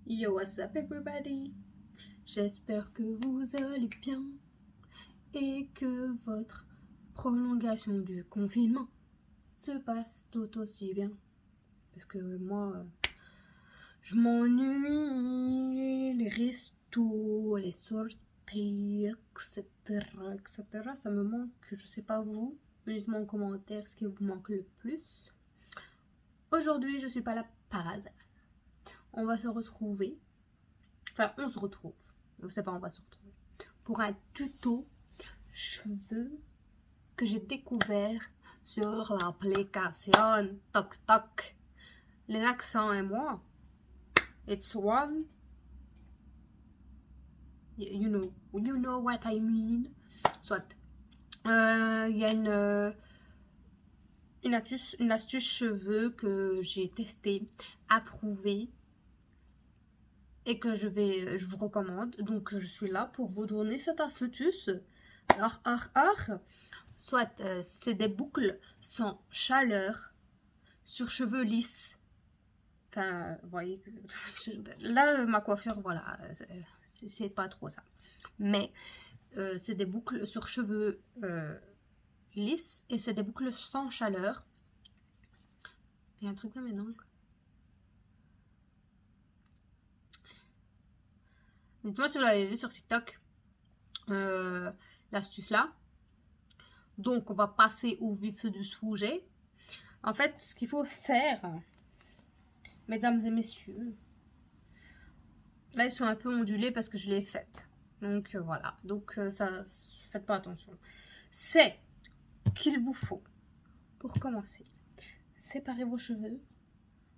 Yo, what's up everybody? J'espère que vous allez bien et que votre prolongation du confinement se passe tout aussi bien. Parce que moi, je m'ennuie, les restos, les sorties, etc. Ça me manque, je sais pas vous. Dites-moi en commentaire ce qui vous manque le plus. Aujourd'hui, je suis pas là par hasard. On va se retrouver. Enfin, on se retrouve. Je sais pas, on va se retrouver. Pour un tuto cheveux que j'ai découvert sur l'application TokTok. Les accents et moi. It's one. You know what I mean. Soit. Il y a une astuce cheveux que j'ai testé, approuvé et que je vous recommande. Donc je suis là pour vous donner cette astuce. Soit c'est des boucles sans chaleur sur cheveux lisses. Enfin, vous voyez, là ma coiffure, voilà, c'est pas trop ça. Mais c'est des boucles sur cheveux lisses et c'est des boucles sans chaleur. Il y a un truc là maintenant. Dites-moi si vous l'avez vu sur TikTok, l'astuce là. Donc, on va passer au vif du sujet. En fait, ce qu'il faut faire, mesdames et messieurs, là, ils sont un peu ondulés parce que je l'ai faite. Donc, voilà. Donc, ça, faites pas attention. C'est qu'il vous faut, pour commencer, séparer vos cheveux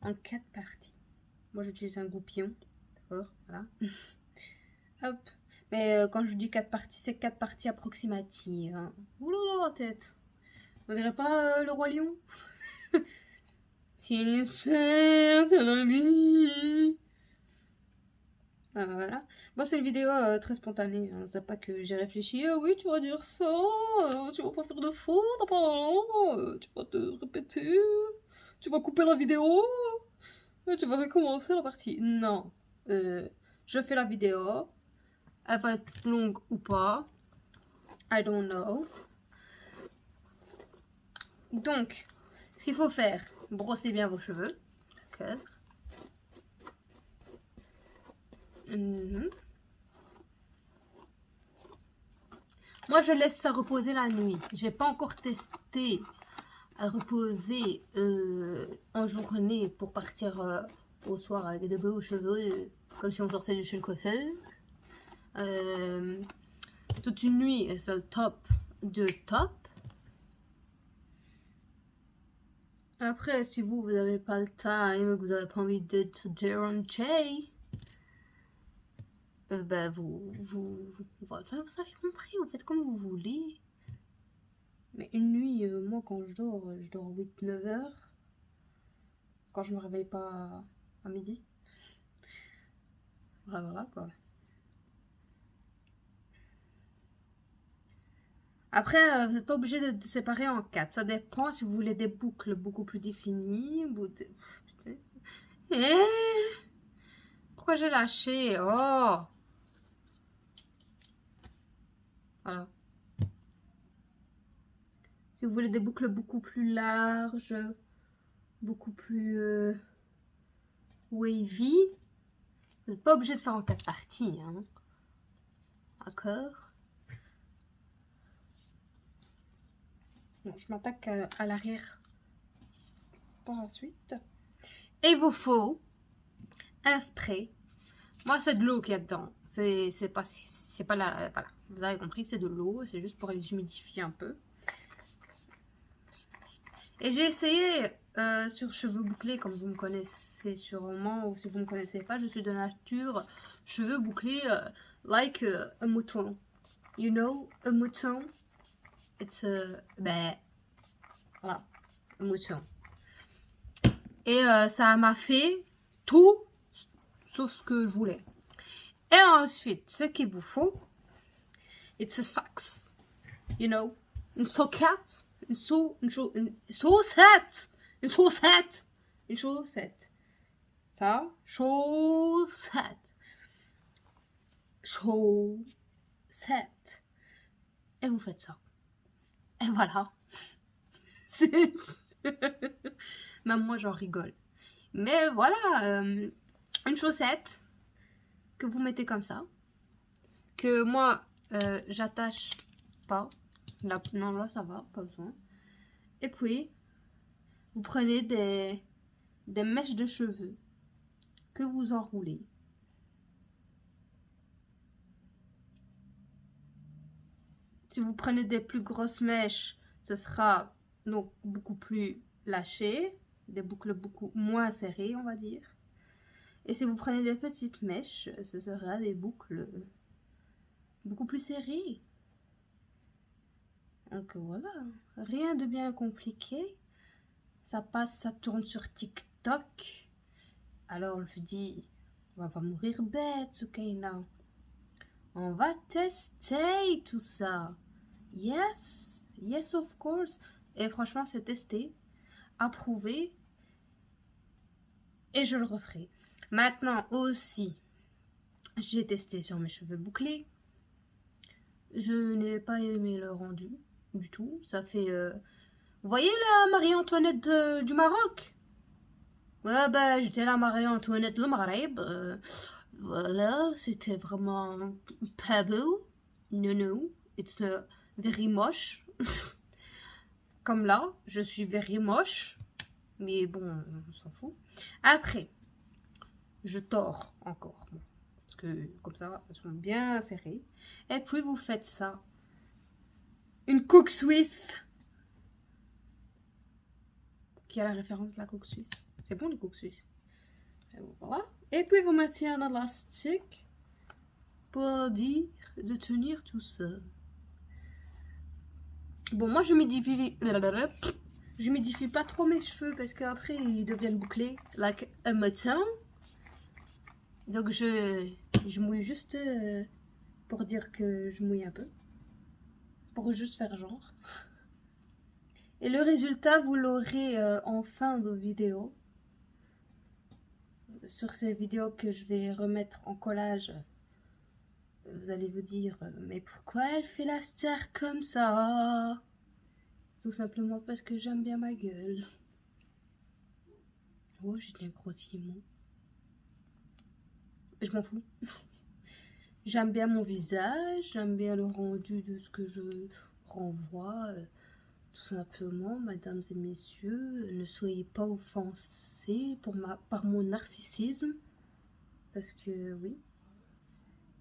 en 4 parties. Moi, j'utilise un goupillon. D'accord, voilà. Hop. Mais quand je dis 4 parties, c'est 4 parties approximatives. Hein. Oula la tête. On dirait pas le roi lion. C'est l'histoire de la vie. Voilà. Bon, c'est une vidéo très spontanée. Hein. C'est pas que j'ai réfléchi. Oui, tu vas dire ça. Tu vas pas faire de faute. Tu vas te répéter. Tu vas couper la vidéo. Et tu vas recommencer la partie. Non. Je fais la vidéo. Elle va être longue ou pas. I don't know. Donc, ce qu'il faut faire, brossez bien vos cheveux. D'accord. Moi, je laisse ça reposer la nuit. J'ai pas encore testé à reposer en journée pour partir au soir avec des beaux cheveux, comme si on sortait de chez le coiffeur. Toute une nuit, c'est le top de top. Après, si vous n'avez pas le time, que vous n'avez pas envie d'être déranger, ben vous avez compris, vous faites comme vous voulez. Mais une nuit, moi quand je dors 8-9 heures. Quand je me réveille pas à midi. Voilà quoi. Après, vous n'êtes pas obligé de séparer en 4. Ça dépend si vous voulez des boucles beaucoup plus définies. Pourquoi j'ai lâché? Oh! Voilà. Si vous voulez des boucles beaucoup plus larges, beaucoup plus wavy, vous n'êtes pas obligé de faire en 4 parties. Hein. D'accord? Bon, je m'attaque à l'arrière par la suite. Et il vous faut un spray. Moi, c'est de l'eau qu'il y a dedans. C'est pas la... Voilà, vous avez compris, c'est de l'eau. C'est juste pour les humidifier un peu. Et j'ai essayé sur cheveux bouclés, comme vous me connaissez sûrement, ou si vous ne me connaissez pas, je suis de nature cheveux bouclés like a mouton. You know, a mouton? It's ben, voilà, un mouton. Et ça m'a fait tout sauf ce que je voulais. Et ensuite, ce qu'il vous faut, it's a socks. You know, une socket, une chaussette. ça, chaussettes, chaussettes, et vous faites ça. Et voilà. Même moi, j'en rigole. Mais voilà, une chaussette que vous mettez comme ça, que moi, j'attache pas. Là, non, là, ça va, pas besoin. Et puis, vous prenez des mèches de cheveux que vous enroulez. Si vous prenez des plus grosses mèches, ce sera donc beaucoup plus lâché, des boucles beaucoup moins serrées, on va dire. Et si vous prenez des petites mèches, ce sera des boucles beaucoup plus serrées. Donc voilà, rien de bien compliqué. Ça passe, ça tourne sur TikTok. Alors je dis, on va pas mourir bête, Soukaina. On va tester tout ça. Yes, yes of course. Et franchement, c'est testé, approuvé. Et je le referai. Maintenant aussi, j'ai testé sur mes cheveux bouclés. Je n'ai pas aimé le rendu du tout. Ça fait... Vous voyez la Marie-Antoinette du Maroc? Ouais, bah, j'étais la Marie-Antoinette le Maghreb. Voilà, c'était vraiment pas beau. No, it's very moche. Comme là, je suis very moche. Mais bon, on s'en fout. Après, je tords encore. Bon, parce que comme ça, elles sont bien serrées. Et puis, vous faites ça. Une coque suisse. Qui a la référence de la coque suisse. C'est bon, les coques suisses. Et voilà. Et puis, vous mettez un élastique pour dire de tenir tout ça. Bon, moi, je m'édifie pas trop mes cheveux parce qu'après, ils deviennent bouclés. Like un matin. Donc, je mouille juste pour dire que je mouille un peu. Pour juste faire genre. Et le résultat, vous l'aurez en fin de vidéo. Sur ces vidéos que je vais remettre en collage, vous allez vous dire, mais pourquoi elle fait la star comme ça? Tout simplement parce que j'aime bien ma gueule. Oh, j'ai dit un grossier mot. Je m'en fous. J'aime bien mon visage, j'aime bien le rendu de ce que je renvoie. Tout simplement, mesdames et messieurs, ne soyez pas offensés par mon narcissisme. Parce que oui,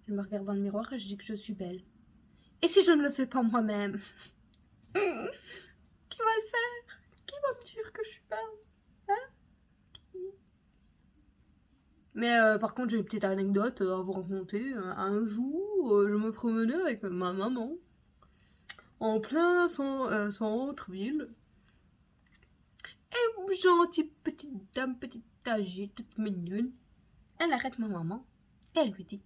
je me regarde dans le miroir et je dis que je suis belle. Et si je ne le fais pas moi-même, qui va le faire? Qui va me dire que je suis belle? Hein? Mais par contre, j'ai une petite anecdote à vous raconter. Un jour, je me promenais avec ma maman en plein centre-ville. Et gentille petite dame, petite âgée, toute mignonne. Elle arrête ma maman et elle lui dit: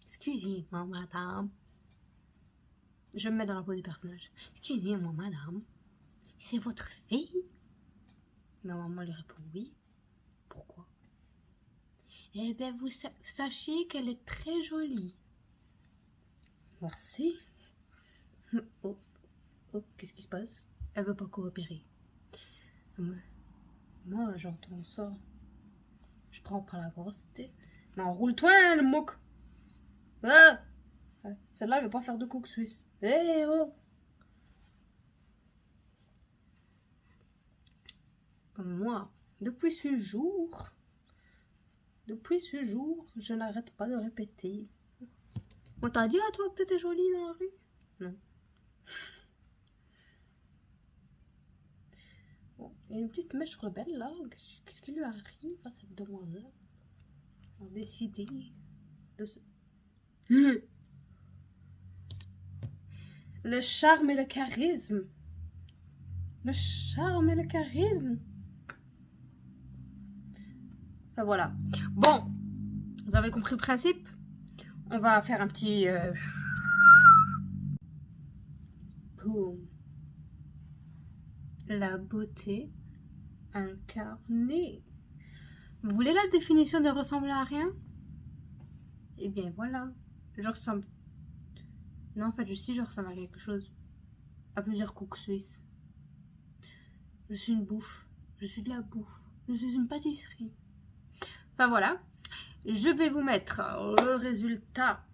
excusez-moi, madame. Je me mets dans la peau du personnage. Excusez-moi, madame. C'est votre fille? Ma maman lui répond: oui. Pourquoi? Eh bien, vous sachez qu'elle est très jolie. Merci. Oh, qu'est-ce qui se passe? Elle veut pas coopérer. Moi, j'entends ça. Je prends pas la grosse tête. Non, roule-toi, le moque. Ah, celle-là, elle veut pas faire de coque suisse. Eh oh! Moi, depuis ce jour, je n'arrête pas de répéter. On t'a dit à toi que t'étais jolie dans la rue? Non. Bon, il y a une petite mèche rebelle là. Qu'est-ce qui lui arrive à cette demoiselle? On a décidé de se... Le charme et le charisme. Le charme et le charisme. Enfin voilà. Bon, vous avez compris le principe? On va faire un petit... Boum. La beauté incarnée. Vous voulez la définition de ressembler à rien? Eh bien voilà, je ressemble. Non, en fait, je ressemble à quelque chose. À plusieurs cooks suisses. Je suis une bouffe. Je suis de la bouffe. Je suis une pâtisserie. Enfin voilà. Je vais vous mettre le résultat.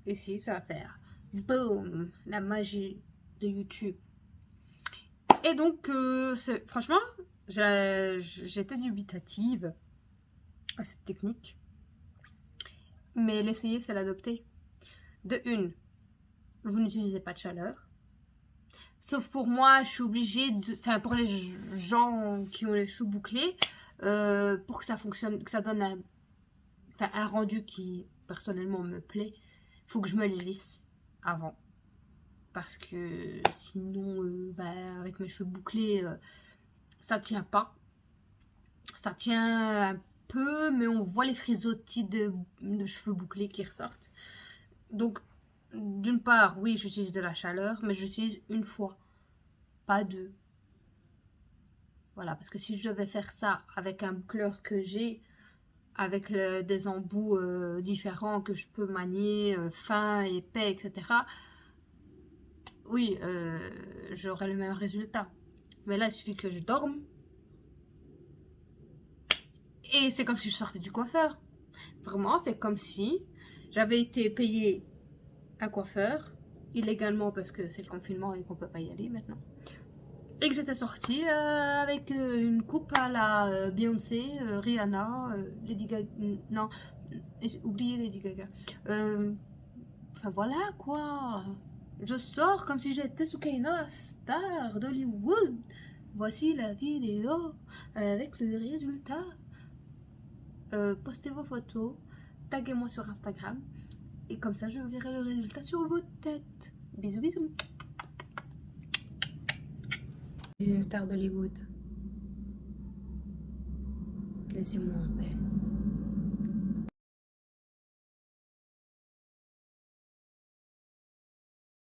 Ici, ça va faire boum, la magie de YouTube. Et donc, franchement, j'étais dubitative à cette technique. Mais l'essayer, c'est l'adopter. De une, vous n'utilisez pas de chaleur. Sauf pour moi, je suis obligée de... Enfin, pour les gens qui ont les cheveux bouclés, pour que ça fonctionne, que ça donne un rendu qui, personnellement, me plaît, il faut que je me les lisse avant. Parce que sinon, avec mes cheveux bouclés, ça tient pas. Ça tient un peu, mais on voit les frisottis de cheveux bouclés qui ressortent. Donc, d'une part, oui, j'utilise de la chaleur, mais j'utilise une fois, pas deux. Voilà, parce que si je devais faire ça avec un boucleur que j'ai, avec des embouts différents que je peux manier, fins, épais, etc., oui, j'aurais le même résultat. Mais là, il suffit que je dorme. Et c'est comme si je sortais du coiffeur. Vraiment, c'est comme si j'avais été payée un coiffeur, illégalement parce que c'est le confinement et qu'on peut pas y aller maintenant. Et que j'étais sortie avec une coupe à la Beyoncé, Rihanna, Lady Gaga. Non, oubliez Lady Gaga. Enfin voilà quoi. Je sors comme si j'étais Soukaina, la star d'Hollywood. Voici la vidéo avec le résultat. Postez vos photos, taguez-moi sur Instagram. Et comme ça, je verrai le résultat sur vos têtes. Bisous, bisous. Je suis une star d'Hollywood. Laissez-moi en paix.